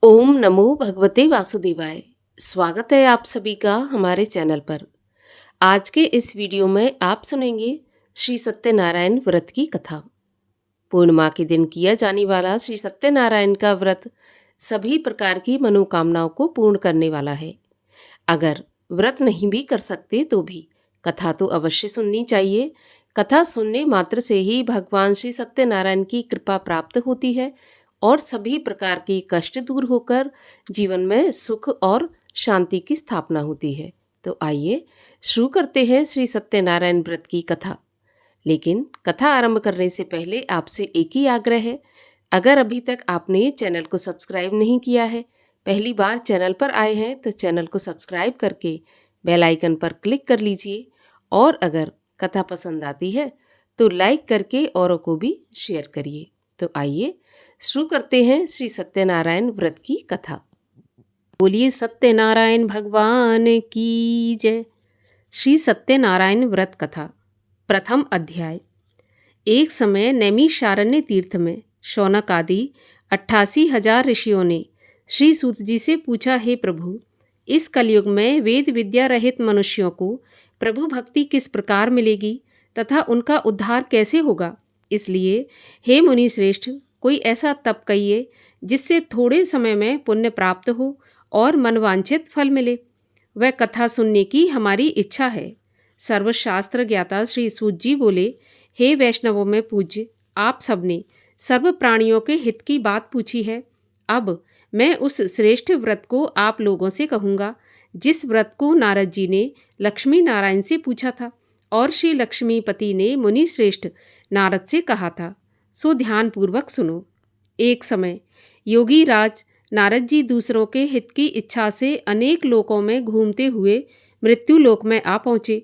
ओम नमो भगवते वासुदेवाय। स्वागत है आप सभी का हमारे चैनल पर। आज के इस वीडियो में आप सुनेंगे श्री सत्यनारायण व्रत की कथा। पूर्णिमा के दिन किया जाने वाला श्री सत्यनारायण का व्रत सभी प्रकार की मनोकामनाओं को पूर्ण करने वाला है। अगर व्रत नहीं भी कर सकते तो भी कथा तो अवश्य सुननी चाहिए। कथा सुनने मात्र से ही भगवान श्री सत्यनारायण की कृपा प्राप्त होती है और सभी प्रकार के कष्ट दूर होकर जीवन में सुख और शांति की स्थापना होती है। तो आइए शुरू करते हैं श्री सत्यनारायण व्रत की कथा। लेकिन कथा आरंभ करने से पहले आपसे एक ही आग्रह है, अगर अभी तक आपने चैनल को सब्सक्राइब नहीं किया है, पहली बार चैनल पर आए हैं तो चैनल को सब्सक्राइब करके बेल आइकन पर क्लिक कर लीजिए और अगर कथा पसंद आती है तो लाइक करके औरों को भी शेयर करिए। तो आइए शुरू करते हैं श्री सत्यनारायण व्रत की कथा। बोलिए सत्यनारायण भगवान की जय। श्री सत्यनारायण व्रत कथा। प्रथम अध्याय। एक समय नैमिषारण्य तीर्थ में शौनक आदि 88,000 ऋषियों ने श्री सूत जी से पूछा, हे प्रभु, इस कलयुग में वेद विद्या रहित मनुष्यों को प्रभु भक्ति किस प्रकार मिलेगी तथा उनका उद्धार कैसे होगा? इसलिए हे मुनि श्रेष्ठ, कोई ऐसा तप कहिए जिससे थोड़े समय में पुण्य प्राप्त हो और मनवांछित फल मिले। वह कथा सुनने की हमारी इच्छा है। सर्वशास्त्र ज्ञाता श्री सूत जी बोले, हे वैष्णवों में पूज्य, आप सबने सर्व प्राणियों के हित की बात पूछी है। अब मैं उस श्रेष्ठ व्रत को आप लोगों से कहूँगा जिस व्रत को नारद जी ने लक्ष्मी नारायण से पूछा था और श्री लक्ष्मीपति ने मुनि श्रेष्ठ नारद से कहा था। सो ध्यानपूर्वक सुनो। एक समय योगी राज नारद जी दूसरों के हित की इच्छा से अनेक लोकों में घूमते हुए मृत्यु लोक में आ पहुँचे।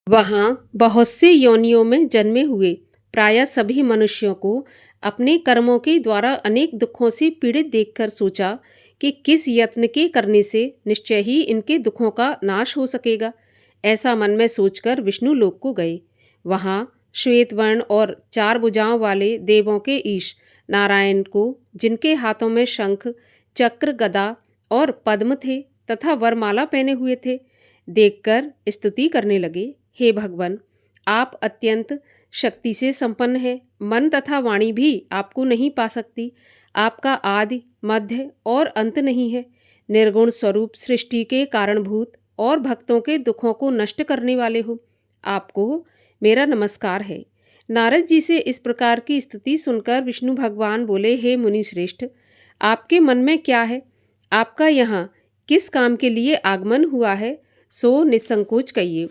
वहाँ बहुत से योनियों में जन्मे हुए प्रायः सभी मनुष्यों को अपने कर्मों के द्वारा अनेक दुखों से पीड़ित देखकर सोचा कि किस यत्न के करने से निश्चय ही इनके दुखों का नाश हो सकेगा। ऐसा मन में सोचकर विष्णु लोक को गए। वहाँ श्वेत वर्ण और 4 भुजाओं वाले देवों के ईश नारायण को, जिनके हाथों में शंख, चक्र, गदा और पद्म थे तथा वरमाला पहने हुए थे, देखकर स्तुति करने लगे। हे भगवान, आप अत्यंत शक्ति से संपन्न हैं। मन तथा वाणी भी आपको नहीं पा सकती। आपका आदि, मध्य और अंत नहीं है। निर्गुण स्वरूप सृष्टि के कारणभूत और भक्तों के दुखों को नष्ट करने वाले हो। आपको मेरा नमस्कार है। नारद जी से इस प्रकार की स्तुति सुनकर विष्णु भगवान बोले, हे मुनि श्रेष्ठ, आपके मन में क्या है? आपका यहाँ किस काम के लिए आगमन हुआ है? सो निसंकोच कहिए।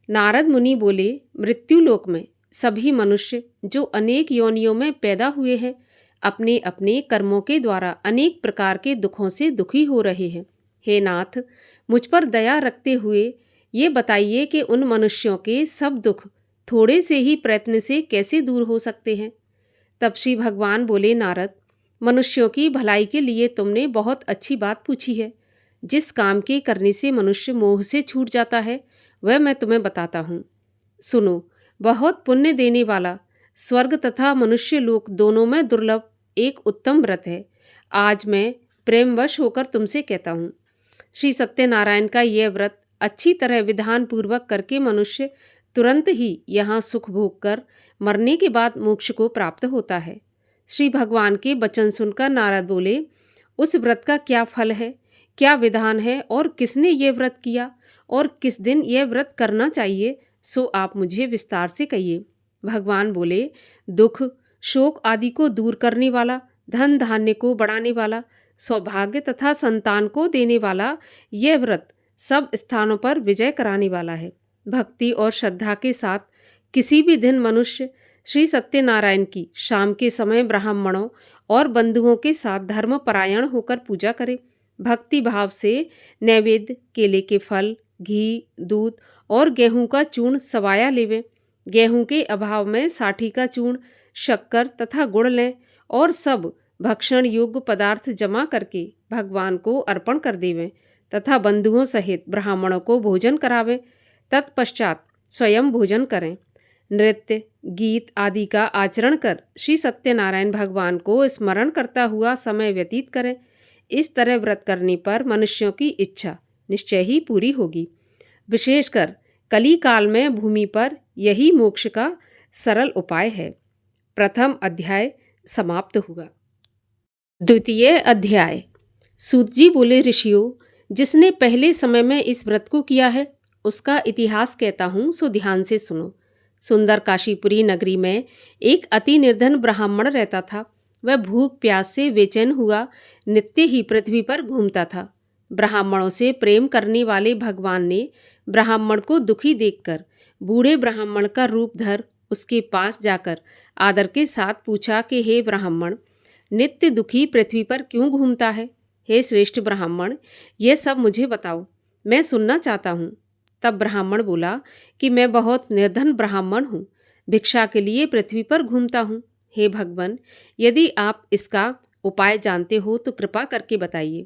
नारद मुनि बोले, मृत्युलोक में सभी मनुष्य जो अनेक योनियों में पैदा हुए हैं, अपने अपने कर्मों के द्वारा अनेक प्रकार के दुखों से दुखी हो रहे हैं। हे नाथ, मुझ पर दया रखते हुए ये बताइए कि उन मनुष्यों के सब दुख थोड़े से ही प्रयत्न से कैसे दूर हो सकते हैं? तब श्री भगवान बोले, नारद, मनुष्यों की भलाई के लिए तुमने बहुत अच्छी बात पूछी है। जिस काम के करने से मनुष्य मोह से छूट जाता है वह मैं तुम्हें बताता हूँ। सुनो, बहुत पुण्य देने वाला स्वर्ग तथा मनुष्य लोक दोनों में दुर्लभ एक उत्तम व्रत है। आज मैं प्रेमवश होकर तुमसे कहता हूँ। श्री सत्यनारायण का यह व्रत अच्छी तरह विधान पूर्वक करके मनुष्य तुरंत ही यहाँ सुख भोग कर मरने के बाद मोक्ष को प्राप्त होता है। श्री भगवान के वचन सुनकर नारद बोले, उस व्रत का क्या फल है, क्या विधान है और किसने ये व्रत किया और किस दिन यह व्रत करना चाहिए, सो आप मुझे विस्तार से कहिए। भगवान बोले, दुख, शोक आदि को दूर करने वाला, धन धान्य को बढ़ाने वाला, सौभाग्य तथा संतान को देने वाला यह व्रत सब स्थानों पर विजय कराने वाला है। भक्ति और श्रद्धा के साथ किसी भी दिन मनुष्य श्री सत्यनारायण की शाम के समय ब्राह्मणों और बंधुओं के साथ धर्मपरायण होकर पूजा करे। भक्ति भाव से नैवेद्य, केले के फल, घी, दूध और गेहूं का चूर्ण सवाया लेवें। गेहूं के अभाव में साठी का चूर्ण, शक्कर तथा गुड़ लें और सब भक्षण योग्य पदार्थ जमा करके भगवान को अर्पण कर देवें तथा बंधुओं सहित ब्राह्मणों को भोजन करावें। तत्पश्चात स्वयं भोजन करें। नृत्य, गीत आदि का आचरण कर श्री सत्यनारायण भगवान को स्मरण करता हुआ समय व्यतीत करें। इस तरह व्रत करने पर मनुष्यों की इच्छा निश्चय ही पूरी होगी। विशेषकर कली काल में भूमि पर यही मोक्ष का सरल उपाय है। प्रथम अध्याय समाप्त हुआ। द्वितीय अध्याय। सूत जी बोले, ऋषियों, जिसने पहले समय में इस व्रत को किया है उसका इतिहास कहता हूँ, सो ध्यान से सुनो। सुंदर काशीपुरी नगरी में एक अति निर्धन ब्राह्मण रहता था। वह भूख प्यास से बेचैन हुआ नित्य ही पृथ्वी पर घूमता था। ब्राह्मणों से प्रेम करने वाले भगवान ने ब्राह्मण को दुखी देखकर बूढ़े ब्राह्मण का रूप धर उसके पास जाकर आदर के साथ पूछा कि हे ब्राह्मण, नित्य दुखी पृथ्वी पर क्यों घूमता है? हे श्रेष्ठ ब्राह्मण, यह सब मुझे बताओ, मैं सुनना चाहता हूँ। तब ब्राह्मण बोला कि मैं बहुत निर्धन ब्राह्मण हूँ, भिक्षा के लिए पृथ्वी पर घूमता हूँ। हे भगवान, यदि आप इसका उपाय जानते हो तो कृपा करके बताइए।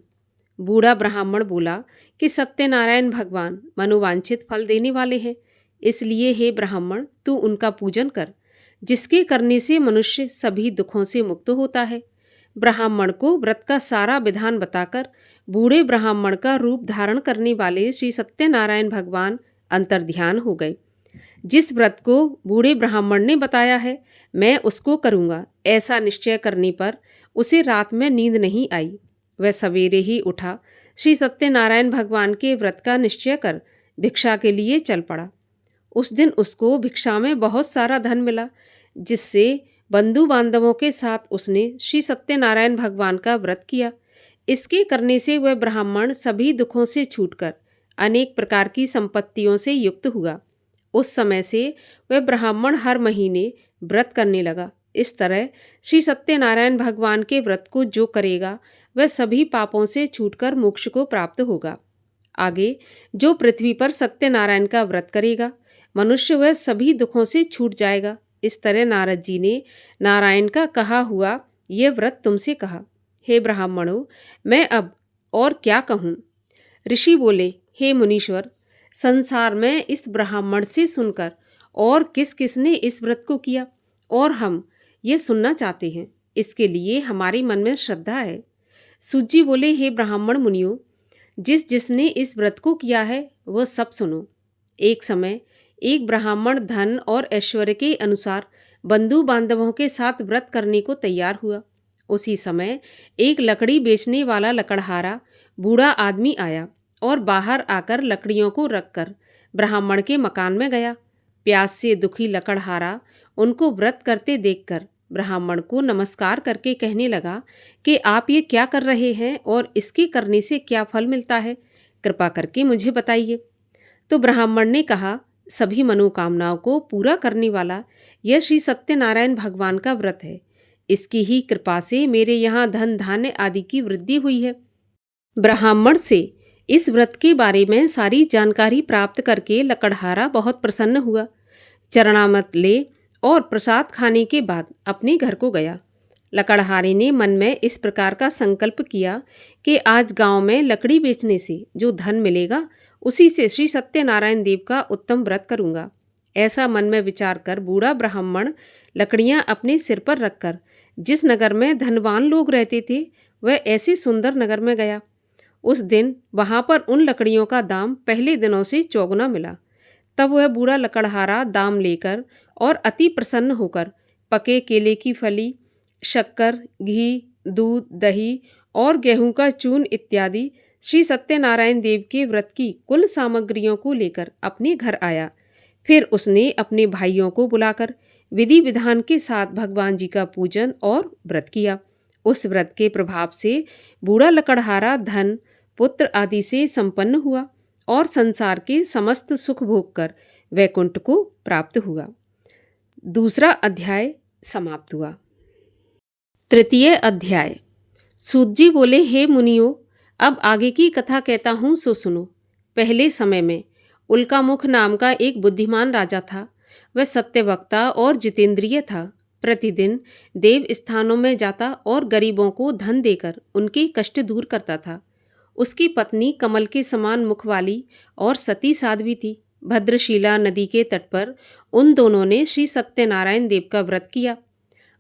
बूढ़ा ब्राह्मण बोला कि सत्यनारायण भगवान मनोवांछित फल देने वाले हैं, इसलिए हे ब्राह्मण, तू उनका पूजन कर, जिसके करने से मनुष्य सभी दुखों से मुक्त होता है। ब्राह्मण को व्रत का सारा विधान बताकर बूढ़े ब्राह्मण का रूप धारण करने वाले श्री सत्यनारायण भगवान अंतर्ध्यान हो गए। जिस व्रत को बूढ़े ब्राह्मण ने बताया है मैं उसको करूँगा, ऐसा निश्चय करने पर उसे रात में नींद नहीं आई। वह सवेरे ही उठा, श्री सत्यनारायण भगवान के व्रत का निश्चय कर भिक्षा के लिए चल पड़ा। उस दिन उसको भिक्षा में बहुत सारा धन मिला, जिससे बंधु बांधवों के साथ उसने श्री सत्यनारायण भगवान का व्रत किया। इसके करने से वह ब्राह्मण सभी दुखों से छूटकर अनेक प्रकार की संपत्तियों से युक्त हुआ। उस समय से वह ब्राह्मण हर महीने व्रत करने लगा। इस तरह श्री सत्यनारायण भगवान के व्रत को जो करेगा वह सभी पापों से छूटकर मोक्ष को प्राप्त होगा। आगे जो पृथ्वी पर सत्यनारायण का व्रत करेगा मनुष्य वह सभी दुखों से छूट जाएगा। इस तरह नारद जी ने नारायण का कहा हुआ यह व्रत तुमसे कहा। हे ब्राह्मणों, मैं अब और क्या कहूँ? ऋषि बोले, हे मुनीश्वर, संसार में इस ब्राह्मण से सुनकर और किस किस ने इस व्रत को किया और हम ये सुनना चाहते हैं, इसके लिए हमारे मन में श्रद्धा है। सूत जी बोले, हे ब्राह्मण मुनियों, जिसने इस व्रत को किया है वह सब सुनो। एक समय एक ब्राह्मण धन और ऐश्वर्य के अनुसार बंधु बांधवों के साथ व्रत करने को तैयार हुआ। उसी समय एक लकड़ी बेचने वाला लकड़हारा बूढ़ा आदमी आया और बाहर आकर लकड़ियों को रखकर ब्राह्मण के मकान में गया। प्यास से दुखी लकड़हारा उनको व्रत करते देखकर ब्राह्मण को नमस्कार करके कहने लगा कि आप ये क्या कर रहे हैं और इसके करने से क्या फल मिलता है, कृपा करके मुझे बताइए। तो ब्राह्मण ने कहा, सभी मनोकामनाओं को पूरा करने वाला यह श्री सत्यनारायण भगवान का व्रत है। इसकी ही कृपा से मेरे यहाँ धन धान्य आदि की वृद्धि हुई है। ब्राह्मण से इस व्रत के बारे में सारी जानकारी प्राप्त करके लकड़हारा बहुत प्रसन्न हुआ। चरणामृत ले और प्रसाद खाने के बाद अपने घर को गया। लकड़हारे ने मन में इस प्रकार का संकल्प किया कि आज गांव में लकड़ी बेचने से जो धन मिलेगा उसी से श्री सत्यनारायण देव का उत्तम व्रत करूंगा। ऐसा मन में विचार कर बूढ़ा ब्राह्मण लकड़ियां अपने सिर पर रखकर जिस नगर में धनवान लोग रहते थे वह ऐसे सुंदर नगर में गया। उस दिन वहां पर उन लकड़ियों का दाम पहले दिनों से चौगुना मिला। तब वह बूढ़ा लकड़हारा दाम लेकर और अति प्रसन्न होकर पके केले की फली, शक्कर, घी, दूध, दही और गेहूं का चूर्ण इत्यादि श्री सत्यनारायण देव के व्रत की कुल सामग्रियों को लेकर अपने घर आया। फिर उसने अपने भाइयों को बुलाकर विधि विधान के साथ भगवान जी का पूजन और व्रत किया। उस व्रत के प्रभाव से बूढ़ा लकड़हारा धन, पुत्र आदि से संपन्न हुआ और संसार के समस्त सुख भोग कर वैकुंठ को प्राप्त हुआ। दूसरा अध्याय समाप्त हुआ। तृतीय अध्याय। सूत जी बोले, हे मुनियों, अब आगे की कथा कहता हूँ सो सुनो। पहले समय में उल्कामुख नाम का एक बुद्धिमान राजा था। वह सत्यवक्ता और जितेंद्रिय था। प्रतिदिन देव स्थानों में जाता और गरीबों को धन देकर उनके कष्ट दूर करता था। उसकी पत्नी कमल के समान मुख वाली और सती साध्वी थी। भद्रशिला नदी के तट पर उन दोनों ने श्री सत्यनारायण देव का व्रत किया।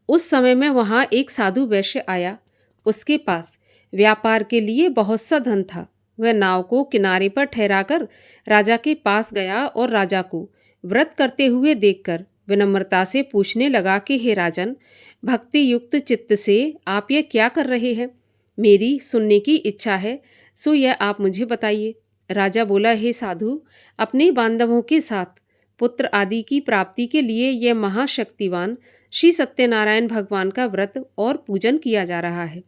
उस समय में वहाँ एक साधु वैश्य आया। उसके पास व्यापार के लिए बहुत सा धन था। वह नाव को किनारे पर ठहराकर राजा के पास गया और राजा को व्रत करते हुए देखकर विनम्रता से पूछने लगा कि हे राजन, भक्ति युक्त चित्त से आप यह क्या कर रहे हैं? मेरी सुनने की इच्छा है, सो यह आप मुझे बताइए। राजा बोला, हे साधु, अपने बांधवों के साथ पुत्र आदि की प्राप्ति के लिए यह महाशक्तिवान श्री सत्यनारायण भगवान का व्रत और पूजन किया जा रहा है।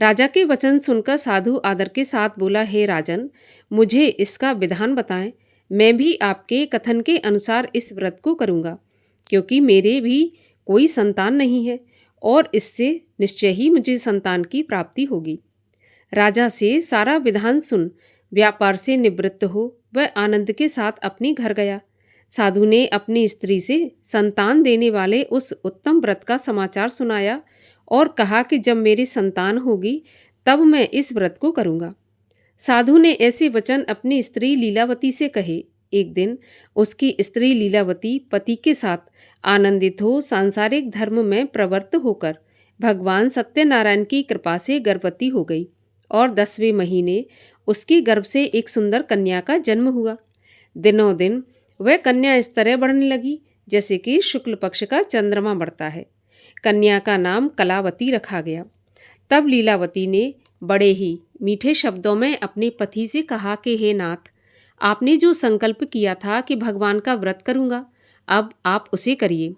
राजा के वचन सुनकर साधु आदर के साथ बोला, हे राजन, मुझे इसका विधान बताएं। मैं भी आपके कथन के अनुसार इस व्रत को करूँगा, क्योंकि मेरे भी कोई संतान नहीं है और इससे निश्चय ही मुझे संतान की प्राप्ति होगी। राजा से सारा विधान सुन व्यापार से निवृत्त हो वह आनंद के साथ अपने घर गया। साधु ने अपनी स्त्री से संतान देने वाले उस उत्तम व्रत का समाचार सुनाया और कहा कि जब मेरी संतान होगी तब मैं इस व्रत को करूँगा। साधु ने ऐसे वचन अपनी स्त्री लीलावती से कहे। एक दिन उसकी स्त्री लीलावती पति के साथ आनंदित हो सांसारिक धर्म में प्रवृत्त होकर भगवान सत्यनारायण की कृपा से गर्भवती हो गई और 10वें महीने उसके गर्भ से एक सुंदर कन्या का जन्म हुआ। दिनों दिन वह कन्या इस तरह बढ़ने लगी जैसे कि शुक्ल पक्ष का चंद्रमा बढ़ता है। कन्या का नाम कलावती रखा गया। तब लीलावती ने बड़े ही मीठे शब्दों में अपने पति से कहा कि हे नाथ, आपने जो संकल्प किया था कि भगवान का व्रत करूँगा, अब आप उसे करिए।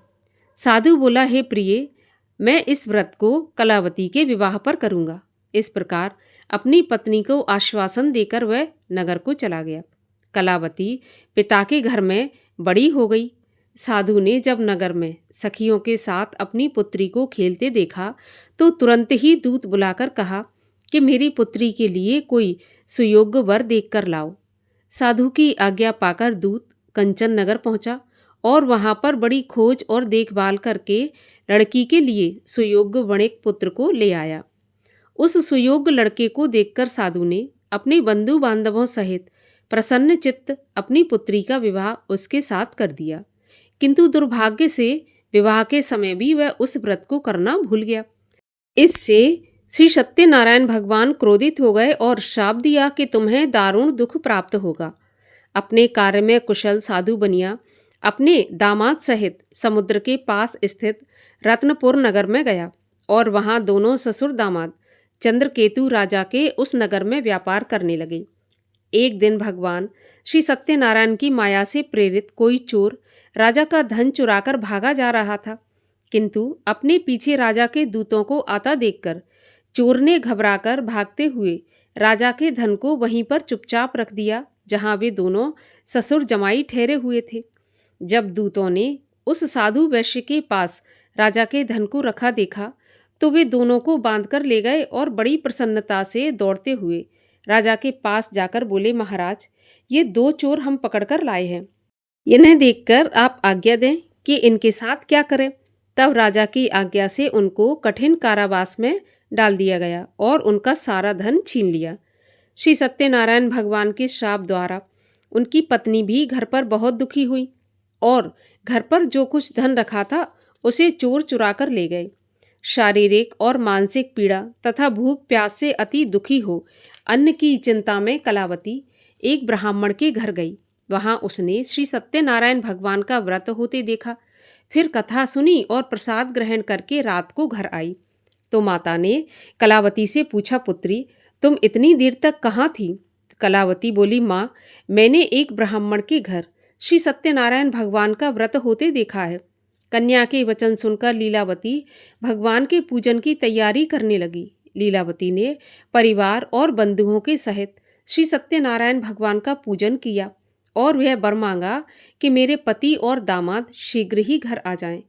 साधु बोला, हे प्रिय, मैं इस व्रत को कलावती के विवाह पर करूँगा। इस प्रकार अपनी पत्नी को आश्वासन देकर वह नगर को चला गया। कलावती पिता के घर में बड़ी हो गई। साधु ने जब नगर में सखियों के साथ अपनी पुत्री को खेलते देखा तो तुरंत ही दूत बुलाकर कहा कि मेरी पुत्री के लिए कोई सुयोग्य वर देखकर लाओ। साधु की आज्ञा पाकर दूत कंचन नगर पहुंचा और वहां पर बड़ी खोज और देखभाल करके लड़की के लिए सुयोग्य वणिक पुत्र को ले आया। उस सुयोग्य लड़के को देखकर साधु ने अपने बंधु बांधवों सहित प्रसन्न चित्त अपनी पुत्री का विवाह उसके साथ कर दिया। किंतु दुर्भाग्य से विवाह के समय भी वह उस व्रत को करना भूल गया। इससे श्री सत्यनारायण भगवान क्रोधित हो गए और श्राप दिया कि तुम्हें दारुण दुख प्राप्त होगा। अपने कार्य में कुशल साधु बनिया अपने दामाद सहित समुद्र के पास स्थित रत्नपुर नगर में गया और वहां दोनों ससुर दामाद चंद्रकेतु राजा के उस नगर में व्यापार करने लगे। एक दिन भगवान श्री सत्यनारायण की माया से प्रेरित कोई चोर राजा का धन चुराकर भागा जा रहा था, किंतु अपने पीछे राजा के दूतों को आता देखकर चोर ने घबराकर भागते हुए राजा के धन को वहीं पर चुपचाप रख दिया जहां वे दोनों ससुर जमाई ठहरे हुए थे। जब दूतों ने उस साधु वैश्य के पास राजा के धन को रखा देखा तो वे दोनों को बांधकर ले गए और बड़ी प्रसन्नता से दौड़ते हुए राजा के पास जाकर बोले, महाराज, ये 2 चोर हम पकड़कर लाए हैं। इन्हें देखकर आप आज्ञा दें कि इनके साथ क्या करें। तब राजा की आज्ञा से उनको कठिन कारावास में डाल दिया गया और उनका सारा धन छीन लिया। श्री सत्यनारायण भगवान के श्राप द्वारा उनकी पत्नी भी घर पर बहुत दुखी हुई और घर पर जो कुछ धन रखा था उसे चोर चुरा कर ले गए। शारीरिक और मानसिक पीड़ा तथा भूख प्यास से अति दुखी हो अन्न की चिंता में कलावती एक ब्राह्मण के घर गई। वहां उसने श्री सत्यनारायण भगवान का व्रत होते देखा। फिर कथा सुनी और प्रसाद ग्रहण करके रात को घर आई तो माता ने कलावती से पूछा, पुत्री, तुम इतनी देर तक कहाँ थी? कलावती बोली, माँ, मैंने एक ब्राह्मण के घर श्री सत्यनारायण भगवान का व्रत होते देखा है। कन्या के वचन सुनकर लीलावती भगवान के पूजन की तैयारी करने लगी। लीलावती ने परिवार और बंधुओं के सहित श्री सत्यनारायण भगवान का पूजन किया और वह वर मांगा कि मेरे पति और दामाद शीघ्र ही घर आ जाएं।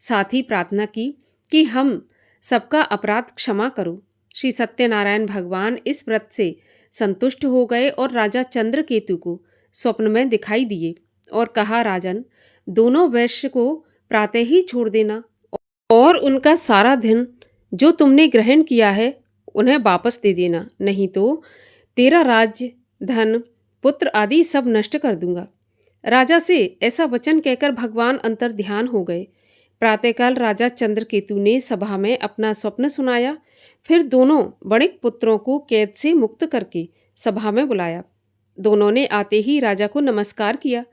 साथ ही प्रार्थना की कि हम सबका अपराध क्षमा करो। श्री सत्यनारायण भगवान इस व्रत से संतुष्ट हो गए और राजा चंद्रकेतु को स्वप्न में दिखाई दिए और कहा, राजन, दोनों वैश्य को प्रातः ही छोड़ देना और उनका सारा धन जो तुमने ग्रहण किया है उन्हें वापस दे देना, नहीं तो तेरा राज्य, धन, पुत्र आदि सब नष्ट कर दूंगा। राजा से ऐसा वचन कहकर भगवान अंतर ध्यान हो गए। प्रातःकाल राजा चंद्रकेतु ने सभा में अपना स्वप्न सुनाया फिर दोनों बड़े पुत्रों को कैद से मुक्त करके सभा में बुलाया। दोनों ने आते ही राजा को नमस्कार किया।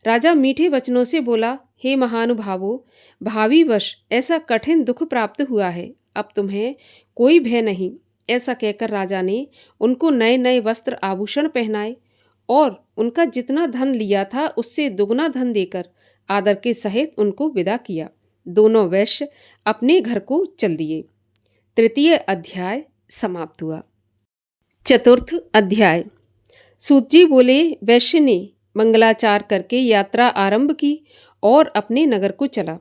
राजा मीठे वचनों से बोला, हे महानुभावों, भावी वर्ष ऐसा कठिन दुख प्राप्त हुआ है, अब तुम्हें कोई भय नहीं। ऐसा कहकर राजा ने उनको नए नए वस्त्र आभूषण पहनाए और उनका जितना धन लिया था उससे दुगना धन देकर आदर के सहित उनको विदा किया। दोनों वैश्य अपने घर को चल दिए। तृतीय अध्याय समाप्त हुआ। चतुर्थ अध्याय। सूत जी बोले, वैश्य ने मंगलाचार करके यात्रा आरंभ की और अपने नगर को चला।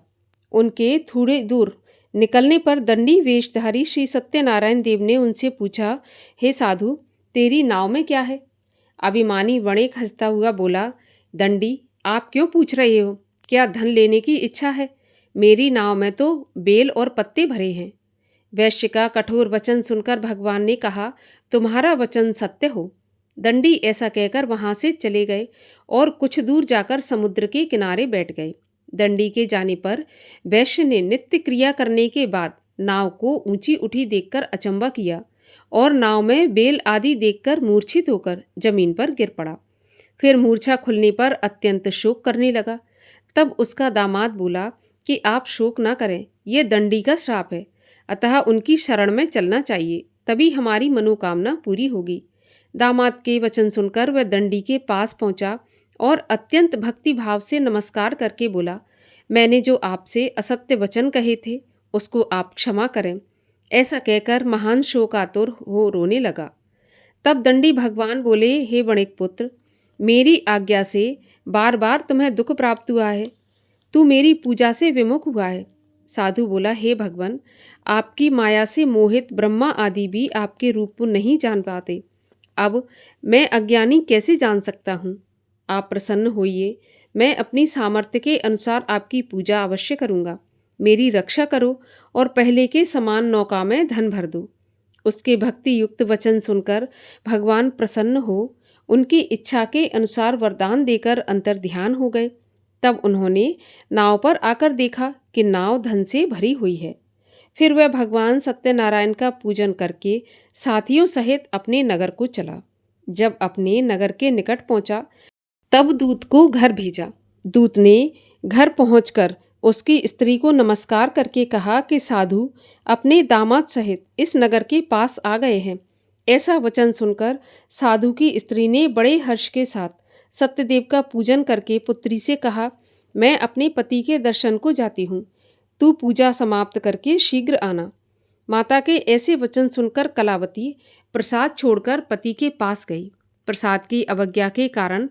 उनके थोड़े दूर निकलने पर दंडी वेशधारी श्री सत्यनारायण देव ने उनसे पूछा, हे साधु, तेरी नाव में क्या है? अभिमानी वणिक हंसता हुआ बोला, दंडी, आप क्यों पूछ रहे हो? क्या धन लेने की इच्छा है? मेरी नाव में तो बेल और पत्ते भरे हैं। वैश्य का कठोर वचन सुनकर भगवान ने कहा, तुम्हारा वचन सत्य हो। दंडी ऐसा कहकर वहां से चले गए और कुछ दूर जाकर समुद्र के किनारे बैठ गए। दंडी के जाने पर वैश्य ने नित्य क्रिया करने के बाद नाव को ऊंची उठी देखकर अचंबा किया और नाव में बेल आदि देखकर मूर्छित होकर जमीन पर गिर पड़ा। फिर मूर्छा खुलने पर अत्यंत शोक करने लगा। तब उसका दामाद बोला कि आप शोक न करें, यह दंडी का श्राप है, अतः उनकी शरण में चलना चाहिए, तभी हमारी मनोकामना पूरी होगी। दामाद के वचन सुनकर वह दंडी के पास पहुंचा और अत्यंत भक्ति भाव से नमस्कार करके बोला, मैंने जो आपसे असत्य वचन कहे थे उसको आप क्षमा करें। ऐसा कहकर महान शोकातुर हो रोने लगा। तब दंडी भगवान बोले, हे वणिक पुत्र, मेरी आज्ञा से बार बार तुम्हें दुख प्राप्त हुआ है, तू मेरी पूजा से विमुख हुआ है। साधु बोला, हे भगवान, आपकी माया से मोहित ब्रह्मा आदि भी आपके रूप को नहीं जान पाते, अब मैं अज्ञानी कैसे जान सकता हूँ? आप प्रसन्न होइए, मैं अपनी सामर्थ्य के अनुसार आपकी पूजा अवश्य करूँगा। मेरी रक्षा करो और पहले के समान नौका में धन भर दो। उसके भक्ति युक्त वचन सुनकर भगवान प्रसन्न हो उनकी इच्छा के अनुसार वरदान देकर अंतर्ध्यान हो गए। तब उन्होंने नाव पर आकर देखा कि नाव धन से भरी हुई है। फिर वह भगवान सत्यनारायण का पूजन करके साथियों सहित अपने नगर को चला। जब अपने नगर के निकट पहुंचा तब दूत को घर भेजा। दूत ने घर पहुंचकर उसकी स्त्री को नमस्कार करके कहा कि साधु अपने दामाद सहित इस नगर के पास आ गए हैं। ऐसा वचन सुनकर साधु की स्त्री ने बड़े हर्ष के साथ सत्यदेव का पूजन करके पुत्री से कहा, मैं अपने पति के दर्शन को जाती हूँ, तू पूजा समाप्त करके शीघ्र आना। माता के ऐसे वचन सुनकर कलावती प्रसाद छोड़कर पति के पास गई। प्रसाद की अवज्ञा के कारण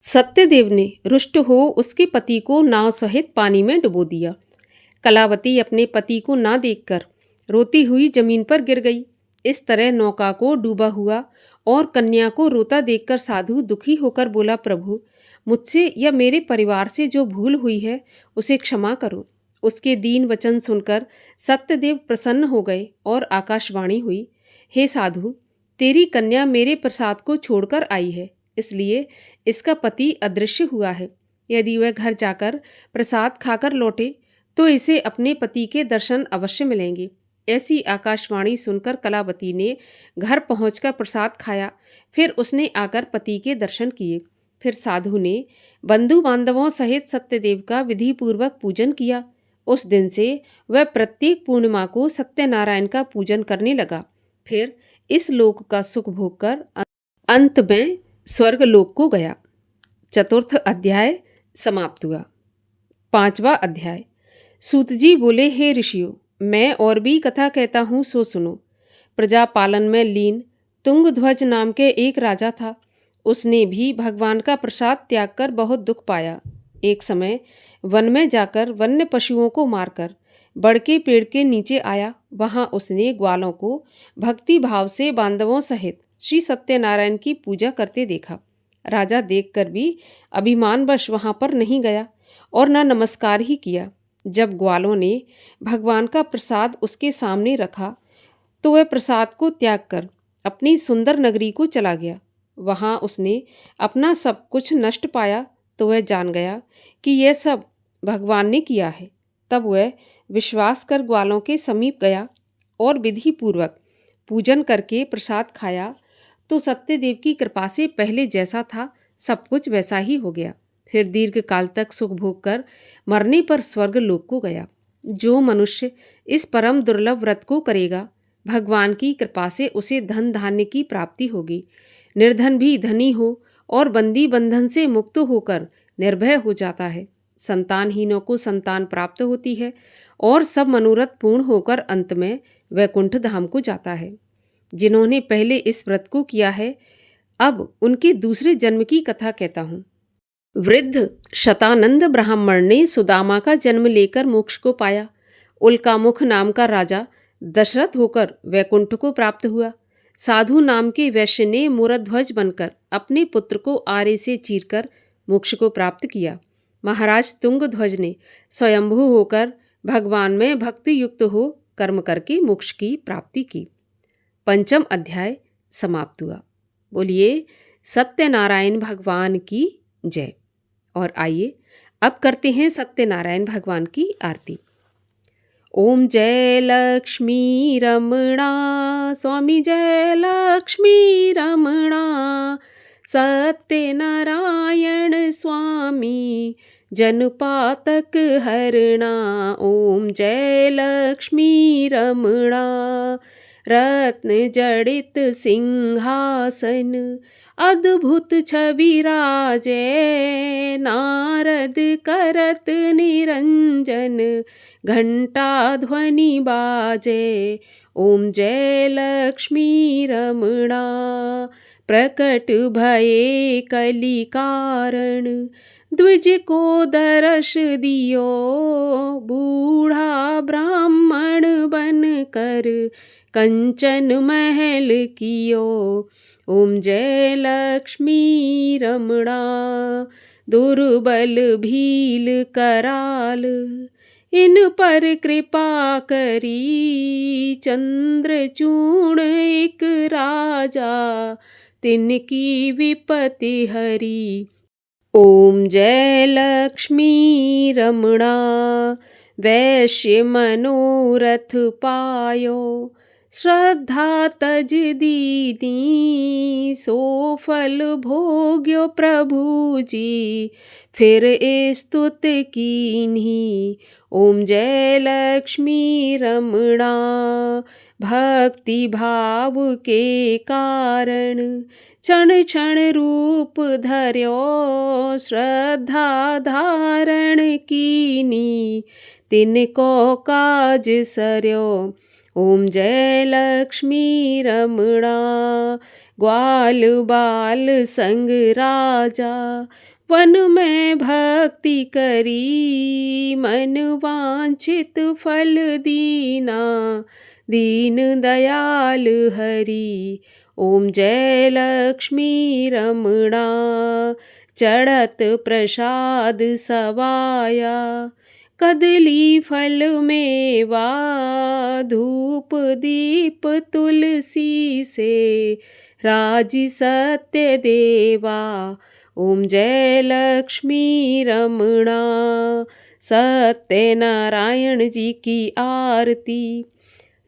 सत्यदेव ने रुष्ट हो उसके पति को नाव सहित पानी में डुबो दिया। कलावती अपने पति को ना देखकर रोती हुई जमीन पर गिर गई। इस तरह नौका को डूबा हुआ और कन्या को रोता देखकर साधु दुखी होकर बोला, प्रभु, मुझसे या मेरे परिवार से जो भूल हुई है उसे क्षमा करो। उसके दीन वचन सुनकर सत्यदेव प्रसन्न हो गए और आकाशवाणी हुई, हे साधु, तेरी कन्या मेरे प्रसाद को छोड़कर आई है, इसलिए इसका पति अदृश्य हुआ है। यदि वह घर जाकर प्रसाद खाकर लौटे तो इसे अपने पति के दर्शन अवश्य मिलेंगे। ऐसी आकाशवाणी सुनकर कलावती ने घर पहुंचकर प्रसाद खाया। फिर उसने आकर पति के दर्शन किए। फिर साधु ने बंधु बांधवों सहित सत्यदेव का विधि पूर्वक पूजन किया। उस दिन से वह प्रत्येक पूर्णिमा को सत्यनारायण का पूजन करने लगा। फिर इस लोक का सुख भोग कर अंत में स्वर्ग लोक को गया। चतुर्थ अध्याय समाप्त हुआ। पांचवा अध्याय। सूत जी बोले, हे ऋषियों, मैं और भी कथा कहता हूँ, सो सुनो। प्रजा पालन में लीन तुंगध्वज नाम के एक राजा था। उसने भी भगवान का प्रसाद त्याग कर बहुत दुख पाया। एक समय वन में जाकर वन्य पशुओं को मारकर बड़ के पेड़ के नीचे आया। वहाँ उसने ग्वालों को भक्ति भाव से बांधवों सहित श्री सत्यनारायण की पूजा करते देखा। राजा देखकर भी अभिमानवश वहाँ पर नहीं गया और न नमस्कार ही किया। जब ग्वालों ने भगवान का प्रसाद उसके सामने रखा तो वह प्रसाद को त्याग कर अपनी सुंदर नगरी को चला गया। वहाँ उसने अपना सब कुछ नष्ट पाया तो वह जान गया कि यह सब भगवान ने किया है। तब वह विश्वास कर ग्वालों के समीप गया और विधि पूर्वक पूजन करके प्रसाद खाया तो सत्यदेव की कृपा से पहले जैसा था सब कुछ वैसा ही हो गया। फिर दीर्घ काल तक सुख भोग कर मरने पर स्वर्ग लोक को गया। जो मनुष्य इस परम दुर्लभ व्रत को करेगा, भगवान की कृपा से उसे धन धान्य की प्राप्ति होगी। निर्धन भी धनी हो और बंदी बंधन से मुक्त होकर निर्भय हो जाता है। संतानहीनों को संतान प्राप्त होती है और सब मनोरथ पूर्ण होकर अंत में वैकुंठ धाम को जाता है। जिन्होंने पहले इस व्रत को किया है, अब उनके दूसरे जन्म की कथा कहता हूँ। वृद्ध शतानंद ब्राह्मण ने सुदामा का जन्म लेकर मोक्ष को पाया। उल्कामुख नाम का राजा दशरथ होकर वैकुंठ को प्राप्त हुआ। साधु नाम के वैश्य ने मूरध्वज बनकर अपने पुत्र को आरे से चीरकर मोक्ष को प्राप्त किया। महाराज तुंगध्वज ने स्वयंभू होकर भगवान में भक्ति युक्त हो कर्म करके मोक्ष की प्राप्ति की। पंचम अध्याय समाप्त हुआ। बोलिए सत्यनारायण भगवान की जय। और आइए अब करते हैं सत्यनारायण भगवान की आरती। ओम जय लक्ष्मी रमणा, स्वामी जय लक्ष्मी रमणा, सत्यनारायण स्वामी जनपातक हरणा। ओम जय लक्ष्मी रमणा, रत्न जड़ित सिंहासन अद्भुत छवि राजे, नारद करत निरंजन घंटा ध्वनि बाजे। ओम जय लक्ष्मी रमणा, प्रकट भये कलि कारण, द्विज को दर्श दियो, बूढ़ा ब्राह्मण बन कर कंचन महल कियो। ओम जय लक्ष्मी रमणा, दुर्बल भील कराल, इन पर कृपा करी, चंद्रचूड़ एक राजा, तिनकी विपत्ति हरी। ओम जय लक्ष्मी रमणा, वैश्य मनोरथ पायो, श्रद्धा तज दीनी, सो फल भोग्यो प्रभु जी, फिर स्तुत कीन्ही। ओम जय लक्ष्मी रमणा, भक्ति भाव के कारण, क्षण क्षण रूप धर्यो, श्रद्धा धारण कीनी, तिनको काज सर्यो। ओम जय लक्ष्मी रमणा, ग्वाल बाल संग राजा, वन में भक्ति करी, मन वांछित फल दीना, दीन दयाल हरि। ओम जय लक्ष्मी रमणा, चढ़त प्रसाद सवाया, कदली फल मेवा, धूप दीप तुलसी से, राजी सत्य देवा। ओम जय लक्ष्मी रमणा, सत्यनारायण जी की आरती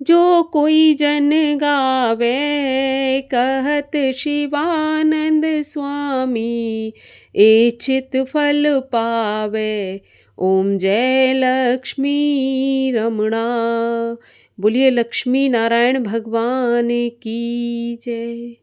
जो कोई जन गावे, कहत शिवानंद स्वामी, इच्छित फल पावे। ओम जय लक्ष्मी रमणा। बोलिए लक्ष्मी नारायण भगवान की जय।